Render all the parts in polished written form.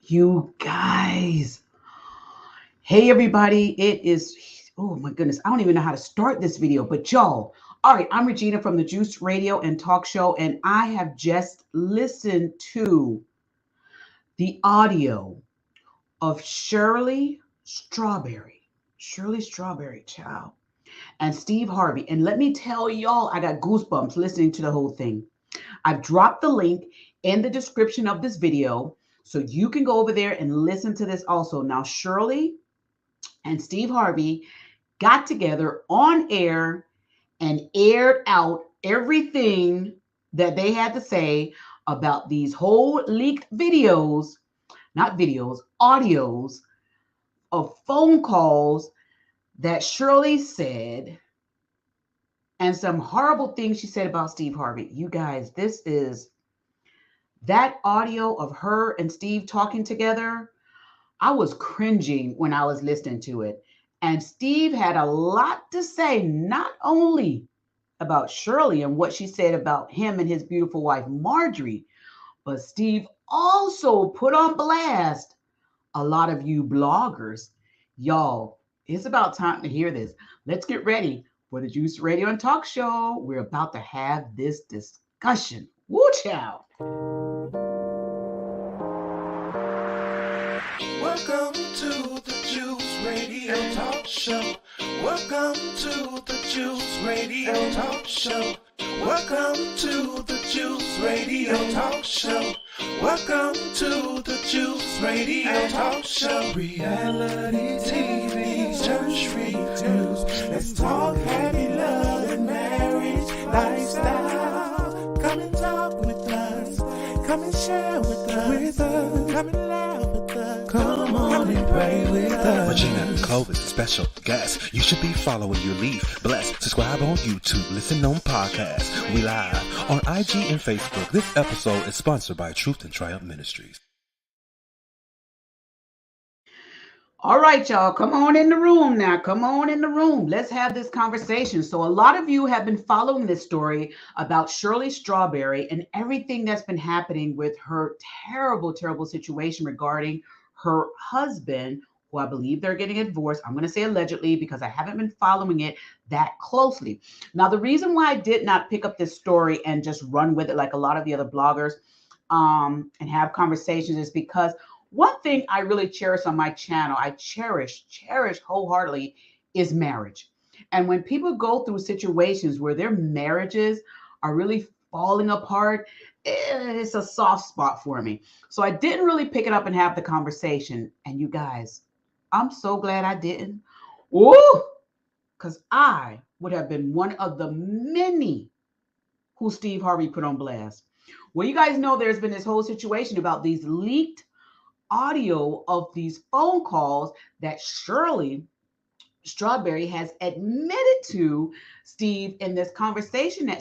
You guys. Hey, everybody. It is, oh my goodness. I don't even know how to start this video, but y'all. All right. I'm Regina from the Juice Radio and Talk Show, and I have just listened to the audio of Shirley Strawberry. Shirley Strawberry, child. And Steve Harvey. And let me tell y'all, I got goosebumps listening to the whole thing. I've dropped the link in the description of this video so you can go over there and listen to this also. Now, Shirley and Steve Harvey got together on air and aired out everything that they had to say about these whole leaked videos, not videos, audios of phone calls that Shirley said and some horrible things she said about Steve Harvey. You guys, this is that audio of her and Steve talking together. I was cringing when I was listening to it. And Steve had a lot to say, not only about Shirley and what she said about him and his beautiful wife, Marjorie, but Steve also put on blast a lot of you bloggers. Y'all, it's about time to hear this. Let's get ready for the Juice Radio and Talk Show. We're about to have this discussion. Woo, child. Welcome to the Juice Radio Talk Show. Welcome to the Juice Radio Talk Show. Welcome to the Juice Radio Talk Show. Welcome to the Juice Radio Talk Show. Reality TV, church reviews. Let's talk happy love and marriage lifestyle. Come and talk with us. Come and share with us. Come and laugh with us. Come on and pray with us. Regina, Clovis, special guest. You should be following your lead. Bless. Subscribe on YouTube. Listen on podcasts. We live on IG and Facebook. This episode is sponsored by Truth and Triumph Ministries. All right, y'all, come on in the room now. Come on in the room. Let's have this conversation. So a lot of you have been following this story about Shirley Strawberry and everything that's been happening with her terrible, terrible situation regarding her husband, who I believe they're getting a divorce. I'm going to say allegedly because I haven't been following it that closely. Now, the reason why I did not pick up this story and just run with it like a lot of the other bloggers and have conversations is because one thing I really cherish on my channel, I cherish wholeheartedly, is marriage. And when people go through situations where their marriages are really falling apart, it's a soft spot for me. So I didn't really pick it up and have the conversation. And you guys, I'm so glad I didn't. Woo! Because I would have been one of the many who Steve Harvey put on blast. Well, you guys know there's been this whole situation about these leaked audio of these phone calls that Shirley Strawberry has admitted to Steve in this conversation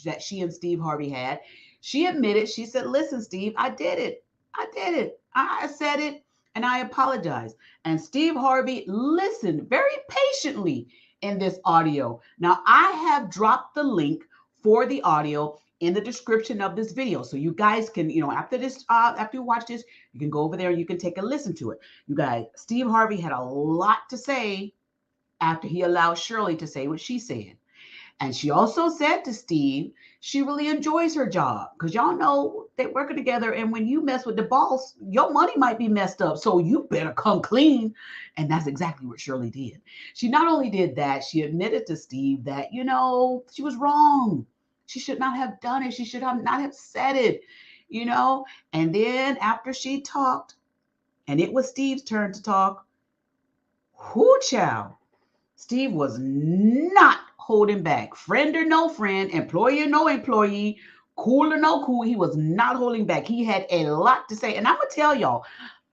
that she and Steve Harvey had. She admitted, she said, listen, Steve, I did it. I said it and I apologize. And Steve Harvey listened very patiently in this audio. Now, I have dropped the link for the audio in the description of this video. So you guys can, after you watch this, you can go over there and you can take a listen to it. You guys, Steve Harvey had a lot to say after he allowed Shirley to say what she said. And she also said to Steve, she really enjoys her job because y'all know they're working together. And when you mess with the boss, your money might be messed up. So you better come clean. And that's exactly what Shirley did. She not only did that, she admitted to Steve that, she was wrong. She should not have done it. She should not have said it, And then after she talked, and it was Steve's turn to talk, whoo, child, Steve was not holding back. Friend or no friend, employee or no employee, cool or no cool, he was not holding back. He had a lot to say. And I'm going to tell y'all,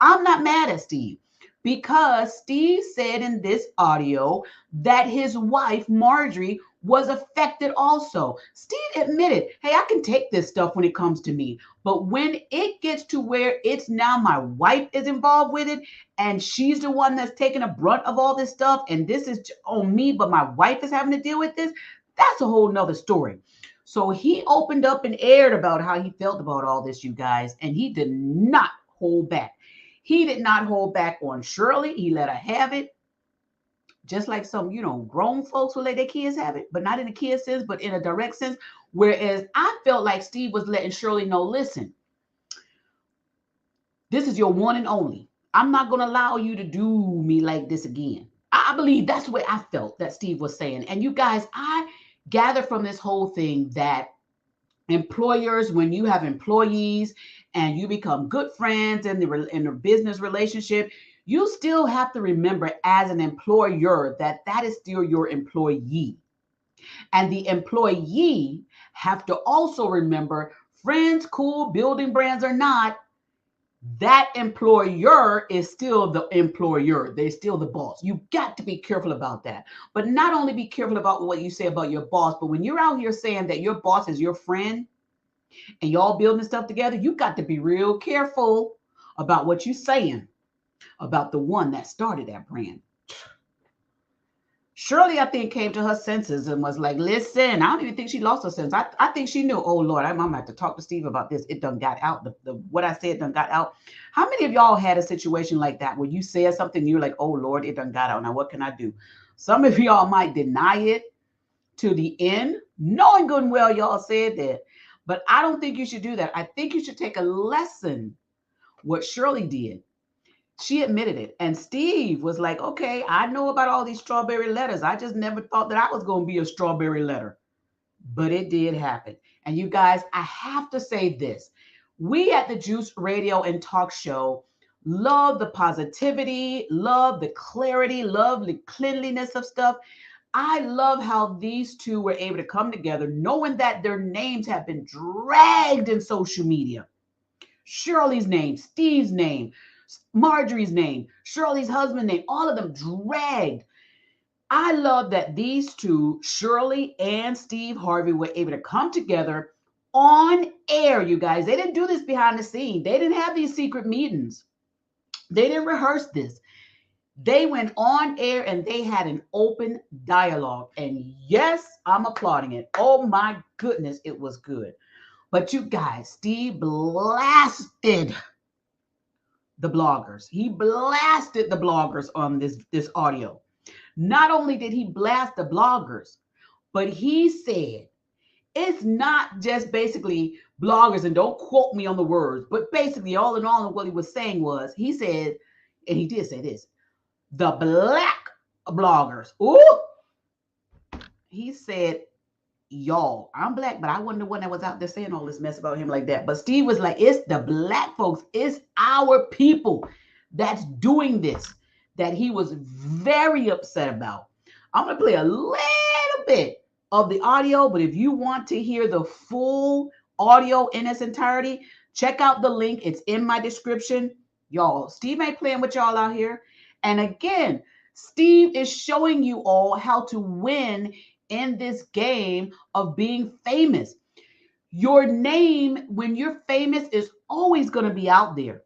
I'm not mad at Steve because Steve said in this audio that his wife, Marjorie, was affected also. Steve admitted, hey, I can take this stuff when it comes to me. But when it gets to where it's now my wife is involved with it and she's the one that's taking a brunt of all this stuff and this is on me, but my wife is having to deal with this, that's a whole nother story. So he opened up and aired about how he felt about all this, you guys, and he did not hold back. He did not hold back on Shirley. He let her have it. Just like some, grown folks will let their kids have it, but not in a kid sense, but in a direct sense. Whereas I felt like Steve was letting Shirley know, listen, this is your one and only. I'm not going to allow you to do me like this again. I believe that's the way I felt that Steve was saying. And you guys, I gather from this whole thing that employers, when you have employees and you become good friends in the business relationship, you still have to remember as an employer that is still your employee. And the employee have to also remember, friends, cool, building brands or not, that employer is still the employer. They're still the boss. You got to be careful about that. But not only be careful about what you say about your boss, but when you're out here saying that your boss is your friend and y'all building stuff together, you got to be real careful about what you're saying about the one that started that brand. Shirley, I think, came to her senses and was like, listen, I don't even think she lost her sense. I think she knew, oh, Lord, I'm going to have to talk to Steve about this. It done got out. What I said done got out. How many of y'all had a situation like that where you said something, you're like, oh, Lord, it done got out. Now, what can I do? Some of y'all might deny it to the end, knowing good and well y'all said that. But I don't think you should do that. I think you should take a lesson what Shirley did. She admitted it. And Steve was like, okay, I know about all these strawberry letters. I just never thought that I was going to be a strawberry letter. But it did happen. And you guys, I have to say this. We at the Juice Radio and Talk Show love the positivity, love the clarity, love the cleanliness of stuff. I love how these two were able to come together, knowing that their names have been dragged in social media. Shirley's name, Steve's name, Marjorie's name, Shirley's husband's name, all of them dragged. I love that these two, Shirley and Steve Harvey, were able to come together on air, you guys. They didn't do this behind the scene. They didn't have these secret meetings. They didn't rehearse this. They went on air and they had an open dialogue. And yes, I'm applauding it. Oh my goodness, it was good. But you guys, Steve blasted the bloggers. He blasted the bloggers on this audio. Not only did he blast the bloggers, but he said, it's not just basically bloggers, and don't quote me on the words, but basically all in all, what he was saying was, he said, and he did say this, the black bloggers. Ooh, he said, y'all, I'm black, but I wasn't the one that was out there saying all this mess about him like that. But Steve was like, it's the black folks, it's our people that's doing this, that he was very upset about. I'm going to play a little bit of the audio, but if you want to hear the full audio in its entirety, check out the link. It's in my description. Y'all, Steve ain't playing with y'all out here. And again, Steve is showing you all how to win in this game of being famous. Your name, when you're famous, is always going to be out there.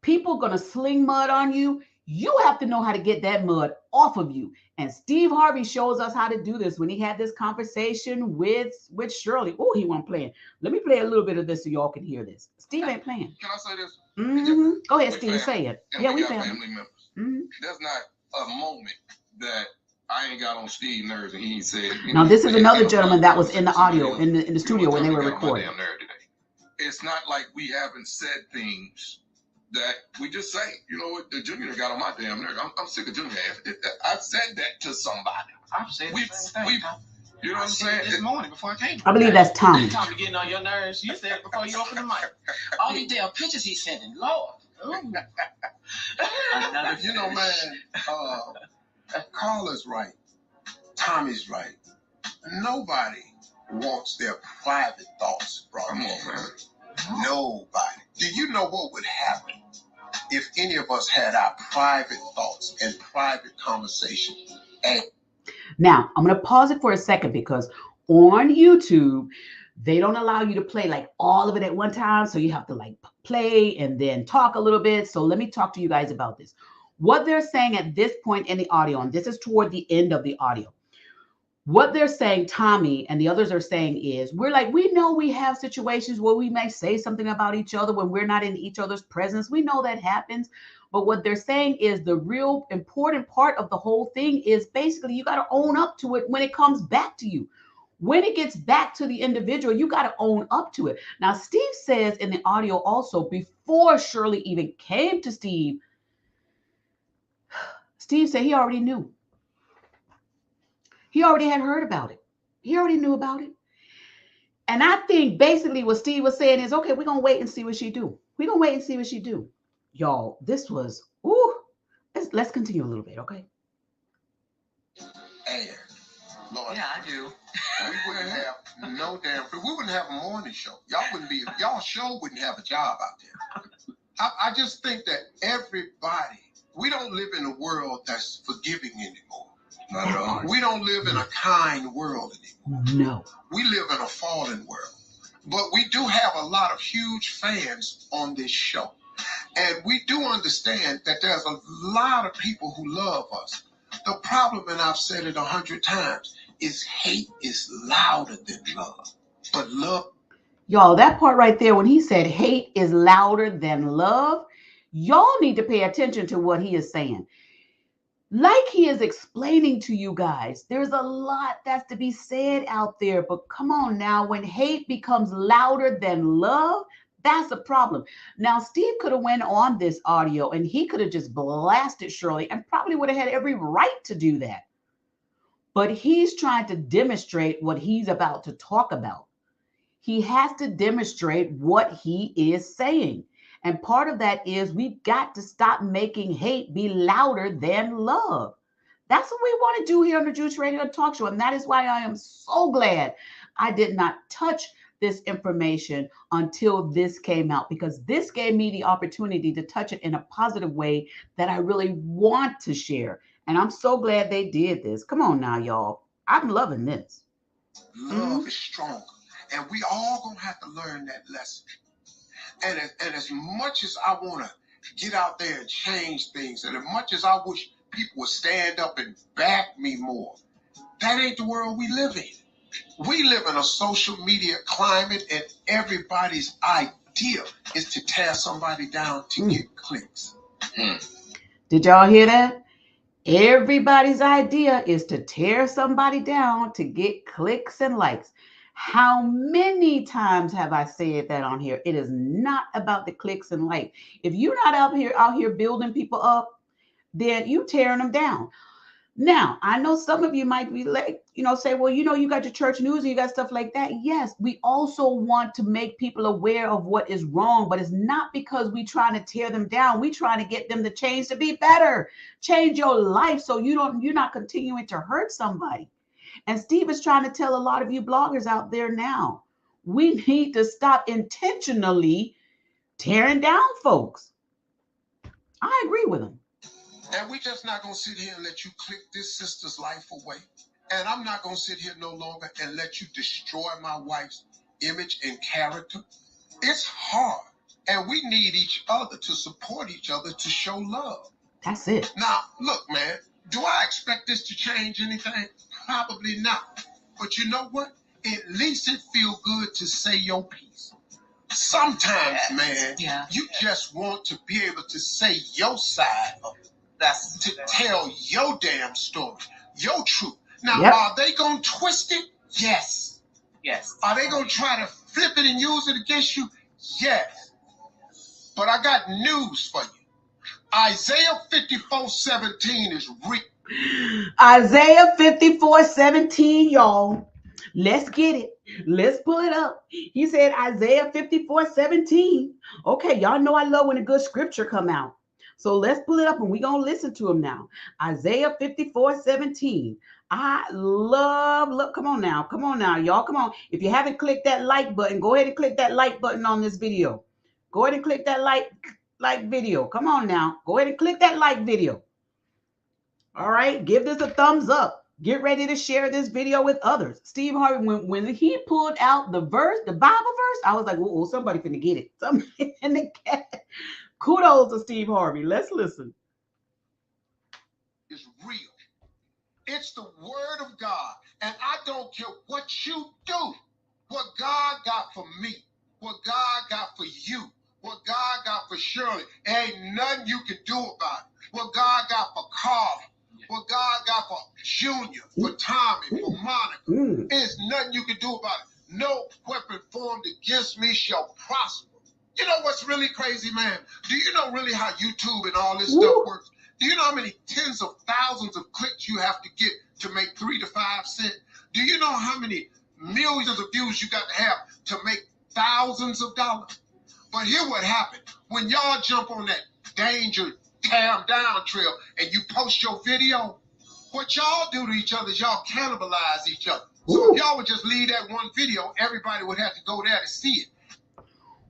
People are going to sling mud on you. You have to know how to get that mud off of you. And Steve Harvey shows us how to do this when he had this conversation with Shirley. Oh, he wasn't playing. Let me play a little bit of this so y'all can hear this. Steve ain't playing. Can I say this? Mm-hmm. Go ahead, Steve. Family. Say it. And yeah, we we got family. members. Mm-hmm. There's not a moment that I ain't got on Steve's nerves and he ain't said. Now, this is another gentleman that was in the audio, in the studio when they were recording. It's not like we haven't said things that we just say. You know what? The Junior got on my damn nerves. I'm sick of Junior. I've said that to somebody. I've said the same thing. You know what I'm saying? This morning before I came. I believe that's Tommy. Tommy getting on your nerves. You said it before you opened the mic. All these damn pictures he's sending. Lord. You know, man, Carla's right. Tommy's right. Nobody wants their private thoughts brought in. Nobody. Do you know what would happen if any of us had our private thoughts and private conversation? And now, I'm going to pause it for a second because on YouTube, they don't allow you to play like all of it at one time. So you have to like play and then talk a little bit. So let me talk to you guys about this. What they're saying at this point in the audio, and this is toward the end of the audio. What they're saying, Tommy and the others are saying is, we're like, we know we have situations where we may say something about each other when we're not in each other's presence. We know that happens. But what they're saying is the real important part of the whole thing is basically you got to own up to it when it comes back to you. When it gets back to the individual, you got to own up to it. Now, Steve says in the audio also, before Shirley even came to Steve, Steve said he already knew. He already had heard about it. He already knew about it. And I think basically what Steve was saying is, okay, we're going to wait and see what she do. We're going to wait and see what she do. Y'all, this was, ooh, let's continue a little bit, okay? And, Lord, Yeah, I do. we wouldn't have no damn, we wouldn't have a morning show. Y'all wouldn't be, y'all show wouldn't have a job out there. I just think that everybody, we don't live in a world that's forgiving anymore. Not at all. We don't live in a kind world anymore. No. We live in a fallen world. But we do have a lot of huge fans on this show. And we do understand that there's a lot of people who love us. The problem, and I've said it 100 times, is hate is louder than love. But love. Y'all, that part right there, when he said hate is louder than love, y'all need to pay attention to what he is saying. Like he is explaining to you guys, there's a lot that's to be said out there. But come on now, when hate becomes louder than love, that's a problem. Now, Steve could have went on this audio and he could have just blasted Shirley and probably would have had every right to do that. But he's trying to demonstrate what he's about to talk about. He has to demonstrate what he is saying. And part of that is we've got to stop making hate be louder than love. That's what we want to do here on the Juice Radio Talk Show. And that is why I am so glad I did not touch this information until this came out, because this gave me the opportunity to touch it in a positive way that I really want to share. And I'm so glad they did this. Come on now, y'all. I'm loving this. Love is stronger. And we all gonna have to learn that lesson. And as much as I want to get out there and change things, and as much as I wish people would stand up and back me more, that ain't the world we live in. We live in a social media climate, and everybody's idea is to tear somebody down to get clicks. Did y'all hear that? Everybody's idea is to tear somebody down to get clicks and likes. How many times have I said that on here? It is not about the clicks and likes. If you're not out here building people up, then you tearing them down. Now, I know some of you might be like, say, well, you got your church news and you got stuff like that. Yes, we also want to make people aware of what is wrong, but it's not because we trying to tear them down. We trying to get them to change to be better, change your life so you're not continuing to hurt somebody. And Steve is trying to tell a lot of you bloggers out there now, we need to stop intentionally tearing down folks. I agree with him. And we just not going to sit here and let you click this sister's life away. And I'm not going to sit here no longer and let you destroy my wife's image and character. It's hard. And we need each other to support each other to show love. That's it. Now, look, man, do I expect this to change anything? Probably not. But you know what? At least it feel good to say your piece. Sometimes, man, you just want to be able to say your side of it. That's to tell your damn story, your truth. Now, are they going to twist it? Yes. Yes. Are they going to try to flip it and use it against you? Yes. But I got news for you. Isaiah 54:17 is real. Isaiah 54:17, y'all. Let's get it. Let's pull it up. He said Isaiah 54:17. Okay, y'all know I love when a good scripture come out. So let's pull it up and we're going to listen to him now. Isaiah 54:17. I love, come on now, y'all, come on. If you haven't clicked that like button, go ahead and click that like button on this video. Go ahead and click that like video. Come on now. Go ahead and click that like video. All right, give this a thumbs up. Get ready to share this video with others. Steve Harvey, when he pulled out the verse, the Bible verse, I was like, oh, somebody finna get it. Somebody finna get it. Kudos to Steve Harvey. Let's listen. It's real. It's the word of God And I don't care what you do, what God got for me, what God got for you, what God got for Shirley, ain't nothing you can do about it. What God got for Carl, what God got for Junior, for Tommy, for Monica, there's nothing you can do about it. No weapon formed against me shall prosper. You know what's really crazy, man? Do you know really how YouTube and all this stuff works? Do you know how many tens of thousands of clicks you have to get to make 3 to 5 cents? Do you know how many millions of views you got to have to make thousands of dollars? But here what happened. When y'all jump on that danger calm down trail and you post your video, what y'all do to each other is y'all cannibalize each other. So if y'all would just leave that one video, everybody would have to go there to see it.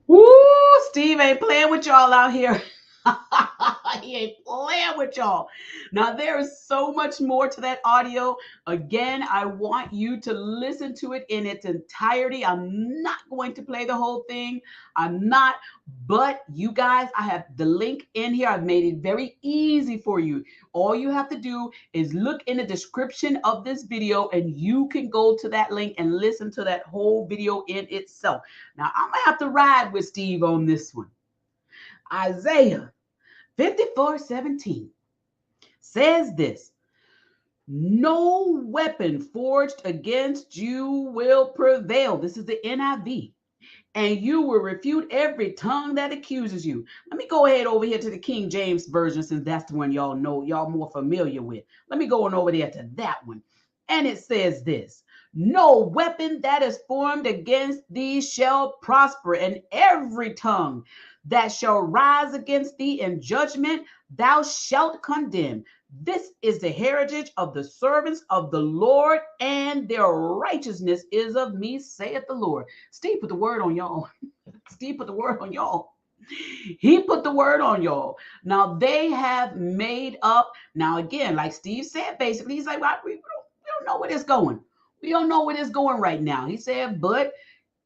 Woo, Steve ain't playing with y'all out here. He ain't playing with y'all. Now, there is so much more to that audio. Again, I want you to listen to it in its entirety. I'm not going to play the whole thing. I'm not. But you guys, I have the link in here. I've made it very easy for you. All you have to do is look in the description of this video and you can go to that link and listen to that whole video in itself. Now, I'm going to have to ride with Steve on this one. Isaiah 54:17 says this: no weapon forged against you will prevail. This is the NIV. And you will refute every tongue that accuses you. Let me go ahead over here to the King James Version, since that's the one y'all know, y'all more familiar with. Let me go on over there to that one. And it says this: no weapon that is formed against thee shall prosper, and every tongue that shall rise against thee in judgment thou shalt condemn. This is the heritage of the servants of the Lord, and their righteousness is of me, saith the Lord. Steve put the word on y'all. Steve put the word on y'all. He put the word on y'all. Now, they have made up. Now, again, like Steve said, basically, he's like, well, we don't know where it's going. We don't know where it's going right now. He said, but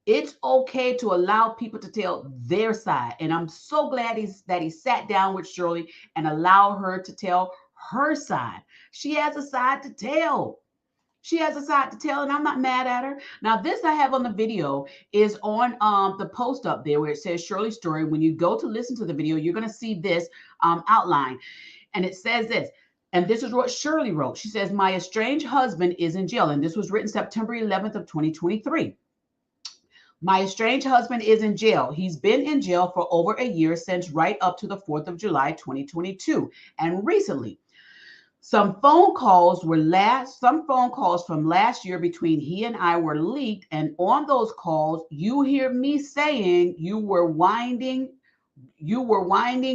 it's okay to allow people to tell their side. And I'm so glad that he sat down with Shirley and allowed her to tell her side. She has a side to tell. She has a side to tell, and I'm not mad at her. Now, this I have on the video is on the post up there where it says Shirley's story. When you go to listen to the video, you're going to see this outline. And it says this. And this is what Shirley wrote. She says, my estranged husband is in jail. And this was written September 11th of 2023. My estranged husband is in jail. He's been in jail for over a year, since right up to the 4th of July, 2022. And recently, some phone calls from last year between he and I were leaked. And on those calls, you hear me saying you were winding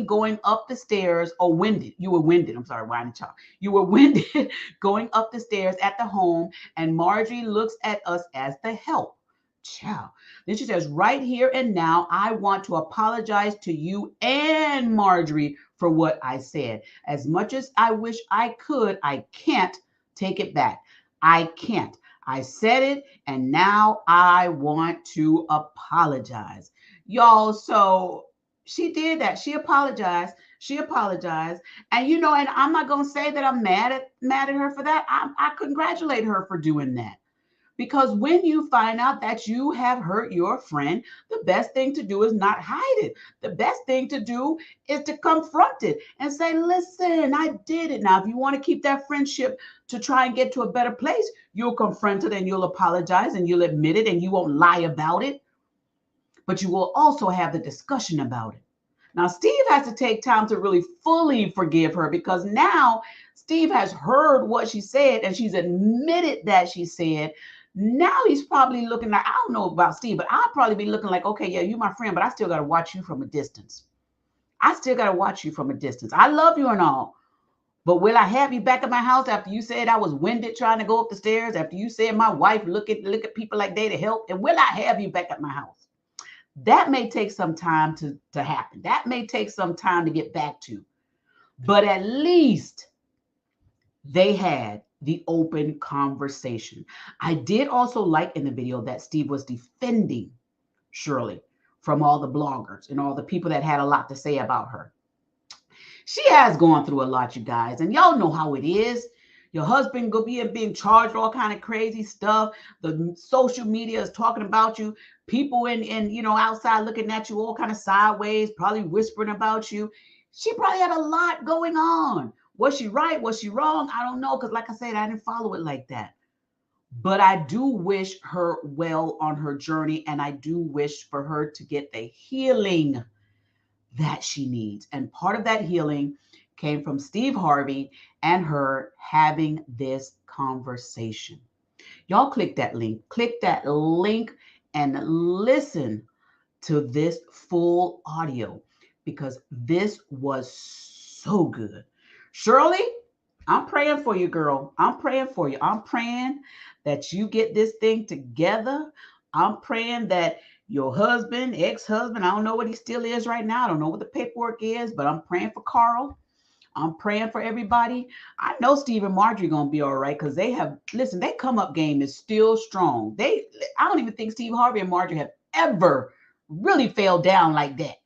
going up the stairs, or winded. You were winded. I'm sorry, winding child. You were winded going up the stairs at the home, and Marjorie looks at us as the help. Child. Then she says, right here and now, I want to apologize to you and Marjorie for what I said. As much as I wish I could, I can't take it back. I can't. I said it, and now I want to apologize. Y'all, so she did that. She apologized. And and I'm not going to say that I'm mad at her for that. I congratulate her for doing that. Because when you find out that you have hurt your friend, the best thing to do is not hide it. The best thing to do is to confront it and say, listen, I did it. Now, if you want to keep that friendship to try and get to a better place, you'll confront it and you'll apologize and you'll admit it and you won't lie about it. But you will also have the discussion about it. Now, Steve has to take time to really fully forgive her, because now Steve has heard what she said and she's admitted that she said. Now he's probably looking like, I don't know about Steve, but I'll probably be looking like, okay, yeah, you're my friend, but I still got to watch you from a distance. I love you and all, but will I have you back at my house after you said I was winded trying to go up the stairs, after you said my wife look at people like they to help, and will I have you back at my house? That may take some time to happen. That may take some time to get back to, but at least they had the open conversation. I did also like in the video that Steve was defending Shirley from all the bloggers and all the people that had a lot to say about her. She has gone through a lot, you guys, and y'all know how it is. Your husband go being charged all kind of crazy stuff. The social media is talking about you. People in outside looking at you all kind of sideways, probably whispering about you. She probably had a lot going on. Was she right? Was she wrong? I don't know. Because like I said, I didn't follow it like that. But I do wish her well on her journey. And I do wish for her to get the healing that she needs. And part of that healing came from Steve Harvey and her having this conversation. Y'all click that link and listen to this full audio because this was so good. Shirley, I'm praying for you, girl. I'm praying for you. I'm praying that you get this thing together. I'm praying that your husband, ex-husband, I don't know what he still is right now. I don't know what the paperwork is, but I'm praying for Carl. I'm praying for everybody. I know Steve and Marjorie going to be all right because they come up game is still strong. I don't even think Steve Harvey and Marjorie have ever really fell down like that.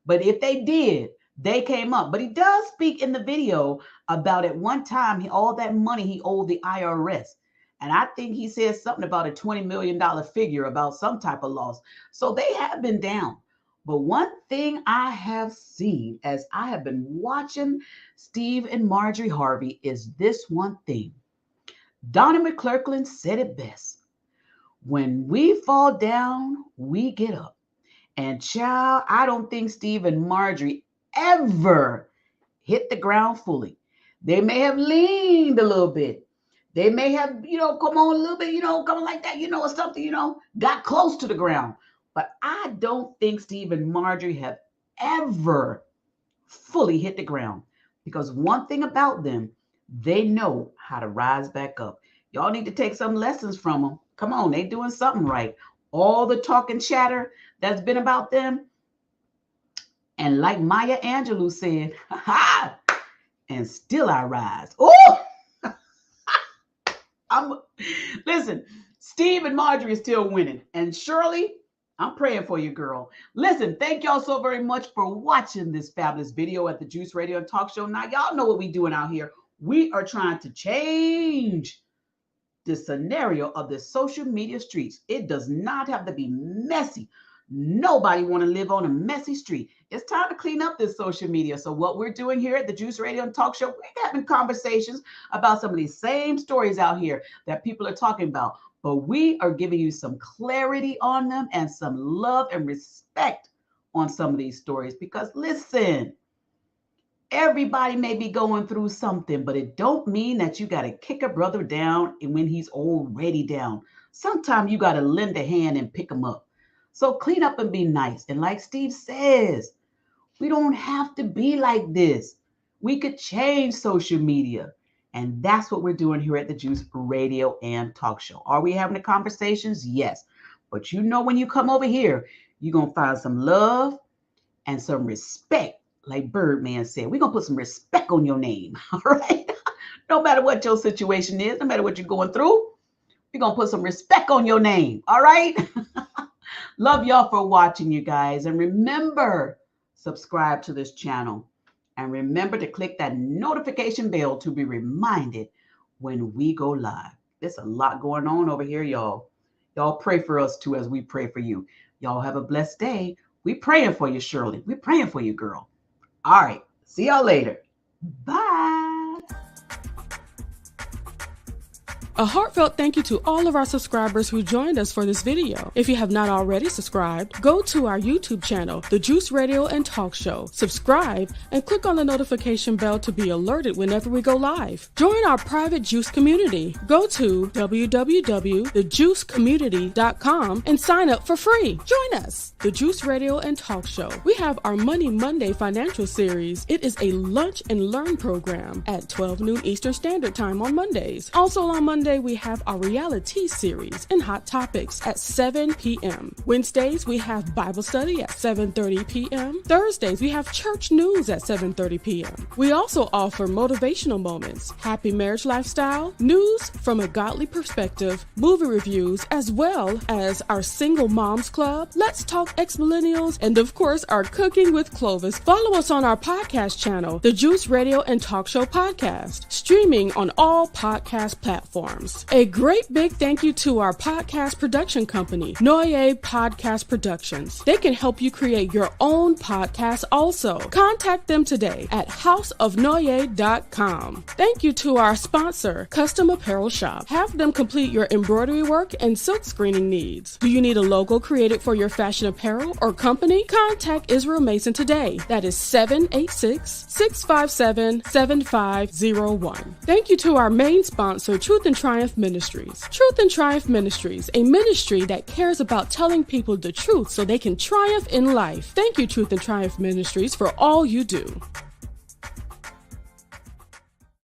But if they did, they came up. But he does speak in the video about at one time, all that money he owed the IRS. And I think he says something about a $20 million figure about some type of loss. So they have been down. But one thing I have seen as I have been watching Steve and Marjorie Harvey is this one thing. Donna McClurkin said it best. When we fall down, we get up. And child, I don't think Steve and Marjorie ever hit the ground fully. They may have leaned a little bit. They may have, come on a little bit, coming like that, or something, got close to the ground. But I don't think Steve and Marjorie have ever fully hit the ground because one thing about them, they know how to rise back up. Y'all need to take some lessons from them. Come on, they doing something right. All the talk and chatter that's been about them. And like Maya Angelou said, ha, and still I rise. Oh, listen, Steve and Marjorie are still winning. And Shirley, I'm praying for you, girl. Listen, thank y'all so very much for watching this fabulous video at the Juice Radio and Talk Show. Now, y'all know what we're doing out here. We are trying to change the scenario of the social media streets. It does not have to be messy. Nobody want to live on a messy street. It's time to clean up this social media. So what we're doing here at the Juice Radio and Talk Show, we're having conversations about some of these same stories out here that people are talking about. But we are giving you some clarity on them and some love and respect on some of these stories. Because listen, everybody may be going through something, but it don't mean that you got to kick a brother down when he's already down. Sometimes you got to lend a hand and pick him up. So clean up and be nice. And like Steve says, we don't have to be like this. We could change social media. And that's what we're doing here at the Juice Radio and Talk Show. Are we having the conversations? Yes. But when you come over here, you're going to find some love and some respect. Like Birdman said, we're going to put some respect on your name. All right. No matter what your situation is, no matter what you're going through, we're going to put some respect on your name. All right. Love y'all for watching, you guys. And remember, subscribe to this channel. And remember to click that notification bell to be reminded when we go live. There's a lot going on over here, y'all. Y'all pray for us too as we pray for you. Y'all have a blessed day. We praying for you, Shirley. We praying for you, girl. All right. See y'all later. Bye. A heartfelt thank you to all of our subscribers who joined us for this video. If you have not already subscribed, go to our YouTube channel, The Juice Radio and Talk Show. Subscribe and click on the notification bell to be alerted whenever we go live. Join our private Juice community. Go to www.thejuicecommunity.com and sign up for free. Join us, The Juice Radio and Talk Show. We have our Money Monday financial series. It is a lunch and learn program at 12 noon Eastern Standard Time on Mondays. Also on Monday Sunday, we have our reality series and Hot Topics at 7 p.m. Wednesdays, we have Bible study at 7:30 p.m. Thursdays, we have church news at 7:30 p.m. We also offer motivational moments, happy marriage lifestyle, news from a godly perspective, movie reviews, as well as our Single Moms Club, Let's Talk Ex-Millennials, and of course, our Cooking with Clovis. Follow us on our podcast channel, the Juice Radio and Talk Show Podcast, streaming on all podcast platforms. A great big thank you to our podcast production company, Noye Podcast Productions. They can help you create your own podcast also. Contact them today at houseofnoye.com. Thank you to our sponsor, Custom Apparel Shop. Have them complete your embroidery work and silk screening needs. Do you need a logo created for your fashion apparel or company? Contact Israel Mason today. That is 786-657-7501. Thank you to our main sponsor, Truth and Triumph Ministries. Truth and Triumph Ministries, a ministry that cares about telling people the truth so they can triumph in life. Thank you, Truth and Triumph Ministries, for all you do.